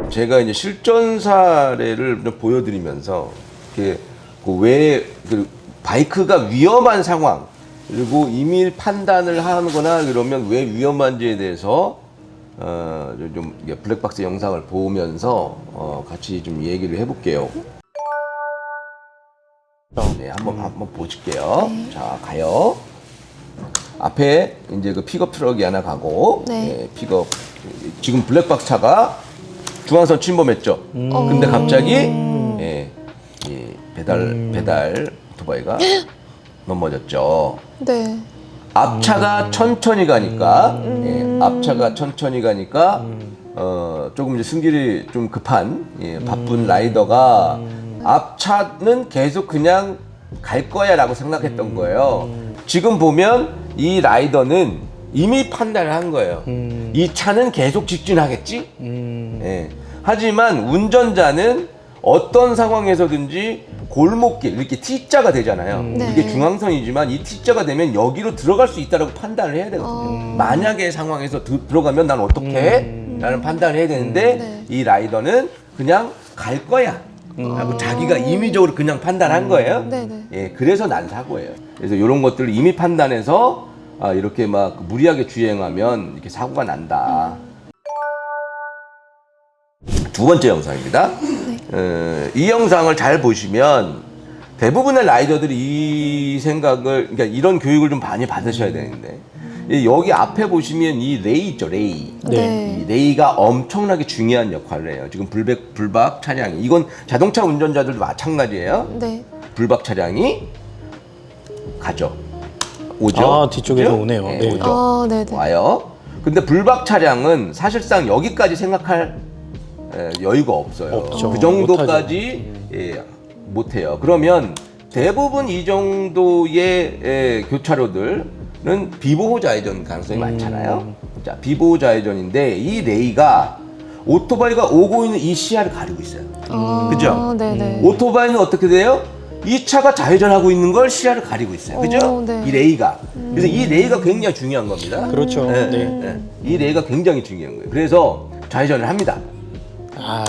제가 이제 실전 사례를 좀 보여드리면서 왜 바이크가 위험한 상황 그리고 임의 판단을 하거나 그러면 왜 위험한지에 대해서 좀 블랙박스 영상을 보면서 같이 좀 얘기를 해볼게요. 네, 한번 보실게요. 자, 가요. 앞에 이제 그 픽업 트럭이 하나 가고, 네, 픽업 지금 블랙박스 차가 중앙선 침범했죠. 근데 갑자기 이 배달 오토바이가 넘어졌죠. 네. 앞차가 천천히 가니까, 앞차가 천천히 가니까 조금 이제 승질이 좀 급한 바쁜 라이더가 앞차는 계속 그냥 갈 거야라고 생각했던 거예요. 지금 보면 이 라이더는 이미 판단을 한 거예요. 이 차는 계속 직진하겠지? 예. 하지만 운전자는 어떤 상황에서든지 골목길, 이렇게 T자가 되잖아요. 네. 이게 중앙선이지만 이 T자가 되면 여기로 들어갈 수 있다고 판단을 해야 되거든요. 만약의 상황에서 들어가면 난 어떻게 해? 라는 판단을 해야 되는데 네. 이 라이더는 그냥 갈 거야. 하고 자기가 임의적으로 그냥 판단한 거예요. 네네. 예, 그래서 난 사고예요. 그래서 이런 것들을 임의 판단해서 이렇게 막 무리하게 주행하면 이렇게 사고가 난다. 두 번째 영상입니다. 이 영상을 잘 보시면 대부분의 라이더들이 이 생각을, 그러니까 이런 교육을 좀 많이 받으셔야 되는데, 여기 앞에 보시면 이 레이 있죠, 레이. 네. 이 레이가 엄청나게 중요한 역할을 해요. 지금 불박 차량이, 이건 자동차 운전자들도 마찬가지예요. 네. 불박 차량이 가죠. 오죠. 뒤쪽에서 그죠? 오네요. 네, 네. 오죠. 네네. 와요. 근데 불박 차량은 사실상 여기까지 생각할 여유가 없어요. 없죠. 그 정도까지 못해요. 그러면 대부분 이 정도의 교차로들은 비보호 좌회전 가능성이 많잖아요. 자, 비보호 좌회전인데 이 레이가 오토바이가 오고 있는 이 시야를 가리고 있어요. 그죠? 네네. 오토바이는 어떻게 돼요? 이 차가 좌회전하고 있는 걸 시야를 가리고 있어요. 그죠? 네. 이 레이가. 그래서 이 레이가 굉장히 중요한 겁니다. 그렇죠. 네, 네. 네. 이 레이가 굉장히 중요한 거예요. 그래서 좌회전을 합니다.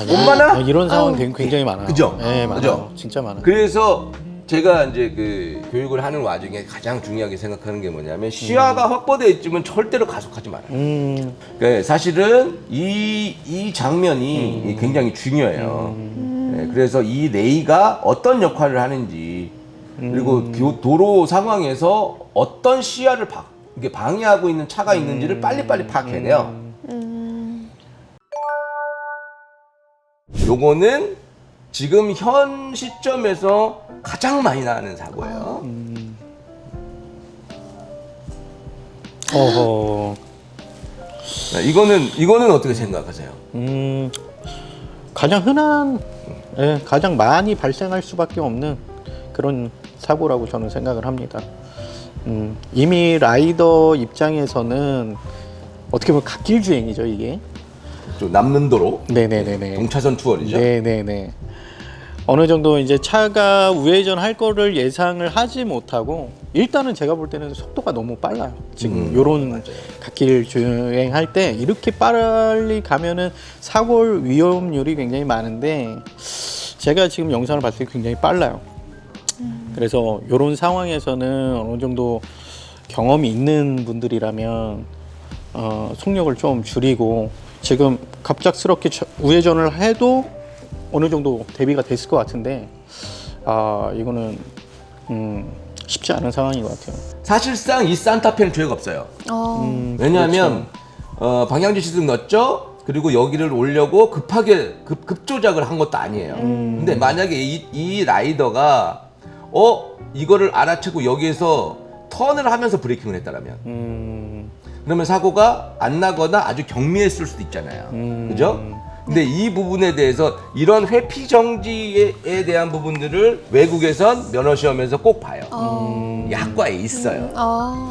네. 얼마나? 이런 상황 굉장히 많아요. 그죠? 네, 많아요. 그죠? 진짜 많아요. 그래서 제가 이제 그 교육을 하는 와중에 가장 중요하게 생각하는 게 뭐냐면 시야가 확보되어 있지만 절대로 가속하지 말아요. 그러니까 사실은 이 장면이 굉장히 중요해요. 네, 그래서 이 레이가 어떤 역할을 하는지 그리고 도로 상황에서 어떤 시야를 이게 방해하고 있는 차가 있는지를 빨리빨리 파악해야 돼요. 요거는 지금 현 시점에서 가장 많이 나는 사고예요. 어허. 네, 이거는 어떻게 생각하세요? 가장 흔한, 가장 많이 발생할 수밖에 없는 그런 사고라고 저는 생각을 합니다. 이미 라이더 입장에서는 어떻게 보면 갓길 주행이죠, 이게. 좀 남는 도로, 네네네네. 동차선 투어리죠. 네네네. 어느 정도 이제 차가 우회전 할 거를 예상을 하지 못하고 일단은 제가 볼 때는 속도가 너무 빨라요. 지금 요런 갓길 주행할 때 이렇게 빨리 가면은 사고 위험률이 굉장히 많은데 제가 지금 영상을 봤을 때 굉장히 빨라요. 그래서 요런 상황에서는 어느 정도 경험이 있는 분들이라면 속력을 좀 줄이고 지금 갑작스럽게 우회전을 해도 어느 정도 대비가 됐을 것 같은데 이거는 쉽지 않은 상황인 것 같아요. 사실상 이 산타페는 죄가 없어요. 왜냐하면 방향지 시승 넣었죠. 그리고 여기를 오려고 급하게 급조작을 한 것도 아니에요. 근데 만약에 이 라이더가 이거를 알아채고 여기에서 턴을 하면서 브레이킹을 했다라면 그러면 사고가 안 나거나 아주 경미했을 수도 있잖아요. 그죠? 근데 이 부분에 대해서 이런 회피 정지에 대한 부분들을 외국에선 면허 시험에서 꼭 봐요. 이 학과에 있어요.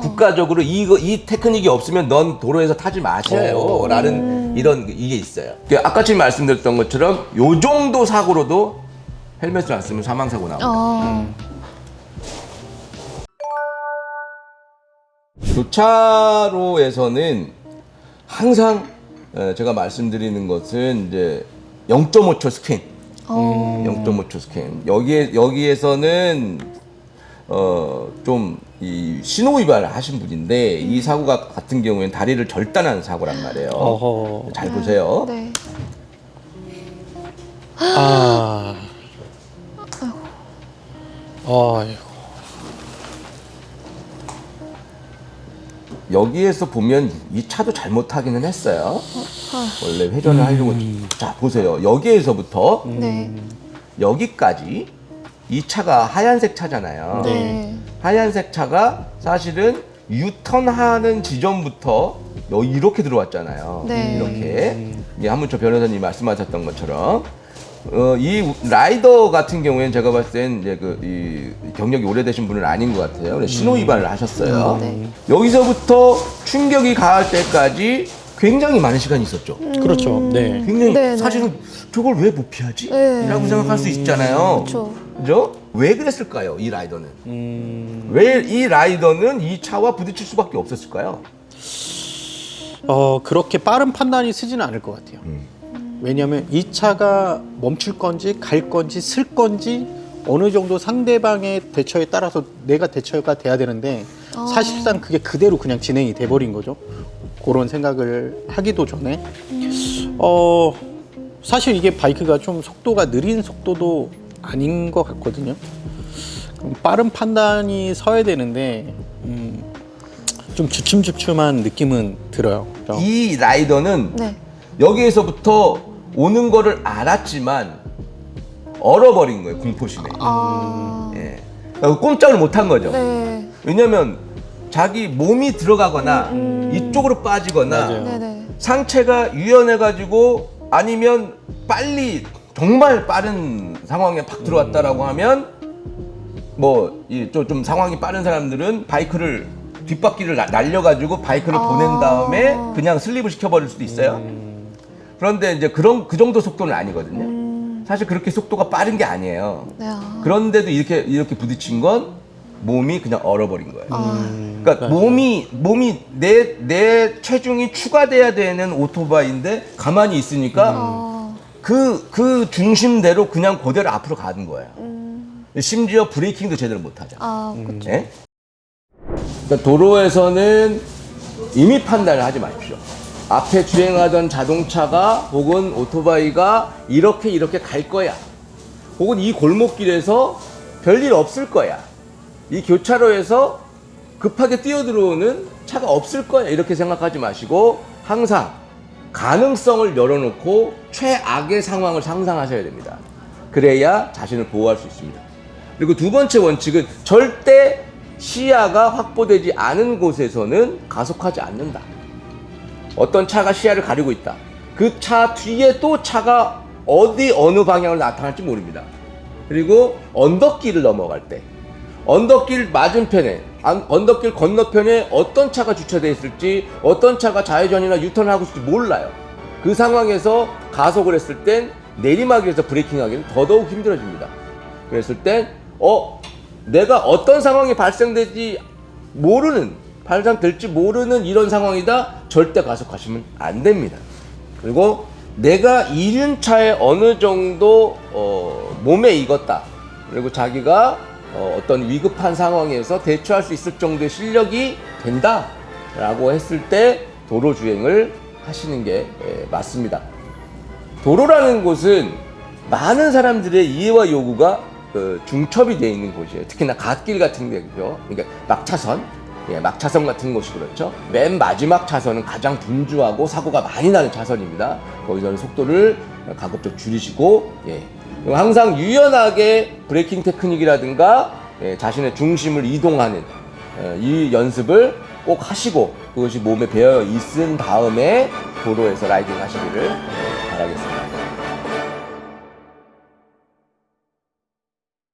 국가적으로 이 테크닉이 없으면 넌 도로에서 타지 마세요. 라는 이게 있어요. 아까 지금 말씀드렸던 것처럼 요 정도 사고로도 헬멧을 안 쓰면 사망사고 나옵니다. 교차로에서는 항상 제가 말씀드리는 것은 이제 0.5초 스캔. 어. 0.5초 스캔. 여기에서는 좀 이 신호 위반을 하신 분인데 이 사고가 같은 경우에는 다리를 절단한 사고란 말이에요. 어허. 잘 보세요. 네. 아. 아이고. 여기에서 보면 이 차도 잘못하기는 했어요. 원래 회전을 하려고 자 보세요. 여기에서부터 네. 여기까지 이 차가 하얀색 차잖아요. 네. 하얀색 차가 사실은 유턴하는 지점부터 이렇게 들어왔잖아요. 네. 이렇게 이제 한문철 변호사님이 말씀하셨던 것처럼 이 라이더 같은 경우에는 제가 봤을 땐 이제 이 경력이 오래되신 분은 아닌 것 같아요. 그래서 신호 위반을 하셨어요. 네. 여기서부터 충격이 가할 때까지 굉장히 많은 시간이 있었죠. 그렇죠. 네. 굉장히 네, 네. 사실은 저걸 왜 못 피하지? 네. 라고 생각할 수 있잖아요. 그렇죠. 그죠? 왜 그랬을까요? 이 라이더는. 왜 이 라이더는 이 차와 부딪힐 수밖에 없었을까요? 그렇게 빠른 판단이 쓰지는 않을 것 같아요. 왜냐하면 이 차가 멈출 건지 갈 건지 쓸 건지 어느 정도 상대방의 대처에 따라서 내가 대처가 돼야 되는데 사실상 그게 그대로 그냥 진행이 돼버린 거죠. 그런 생각을 하기도 전에 사실 이게 바이크가 좀 속도가 느린 속도도 아닌 것 같거든요. 그럼 빠른 판단이 서야 되는데 좀 주춤주춤한 느낌은 들어요. 이 라이더는 네. 여기에서부터 오는 거를 알았지만 얼어버린 거예요. 공포심에. 아. 예. 그러니까 꼼짝을 못한 거죠. 네. 왜냐면 자기 몸이 들어가거나 이쪽으로 빠지거나 맞아요. 네네. 상체가 유연해가지고 아니면 빨리 정말 빠른 상황에 팍 들어왔다라고 하면 뭐 좀 상황이 빠른 사람들은 바이크를 뒷바퀴를 날려가지고 바이크를 보낸 다음에 그냥 슬립을 시켜버릴 수도 있어요. 그런데 이제 그 정도 속도는 아니거든요. 사실 그렇게 속도가 빠른 게 아니에요. 네. 아. 그런데도 이렇게 부딪힌 건 몸이 그냥 얼어버린 거예요. 아. 그러니까 몸이 내 체중이 추가돼야 되는 오토바이인데 가만히 있으니까 그 중심대로 그냥 그대로 앞으로 가는 거예요. 심지어 브레이킹도 제대로 못 하죠. 아, 그렇죠. 예? 그러니까 도로에서는 임의 판단을 하지 마십시오. 앞에 주행하던 자동차가 혹은 오토바이가 이렇게 갈 거야. 혹은 이 골목길에서 별일 없을 거야. 이 교차로에서 급하게 뛰어들어오는 차가 없을 거야. 이렇게 생각하지 마시고 항상 가능성을 열어놓고 최악의 상황을 상상하셔야 됩니다. 그래야 자신을 보호할 수 있습니다. 그리고 두 번째 원칙은 절대 시야가 확보되지 않은 곳에서는 가속하지 않는다. 어떤 차가 시야를 가리고 있다. 그 차 뒤에 또 차가 어느 방향으로 나타날지 모릅니다. 그리고 언덕길을 넘어갈 때 언덕길 맞은편에 언덕길 건너편에 어떤 차가 주차되어 있을지 어떤 차가 좌회전이나 유턴을 하고 있을지 몰라요. 그 상황에서 가속을 했을 땐 내리막에서 브레이킹하기는 더더욱 힘들어집니다. 그랬을 땐 내가 어떤 상황이 발생될지 모르는 이런 상황이다. 절대 가속하시면 안 됩니다. 그리고 내가 이륜차에 어느 정도 몸에 익었다. 그리고 자기가 어떤 위급한 상황에서 대처할 수 있을 정도의 실력이 된다 라고 했을 때 도로 주행을 하시는 게 맞습니다. 도로라는 곳은 많은 사람들의 이해와 요구가 중첩이 되어 있는 곳이에요. 특히나 갓길 같은 데죠. 그러니까 막차선 같은 곳이 그렇죠. 맨 마지막 차선은 가장 분주하고 사고가 많이 나는 차선입니다. 거기서는 속도를 가급적 줄이시고 그리고 항상 유연하게 브레이킹 테크닉이라든가 자신의 중심을 이동하는 이 연습을 꼭 하시고 그것이 몸에 배어 있은 다음에 도로에서 라이딩 하시기를 바라겠습니다.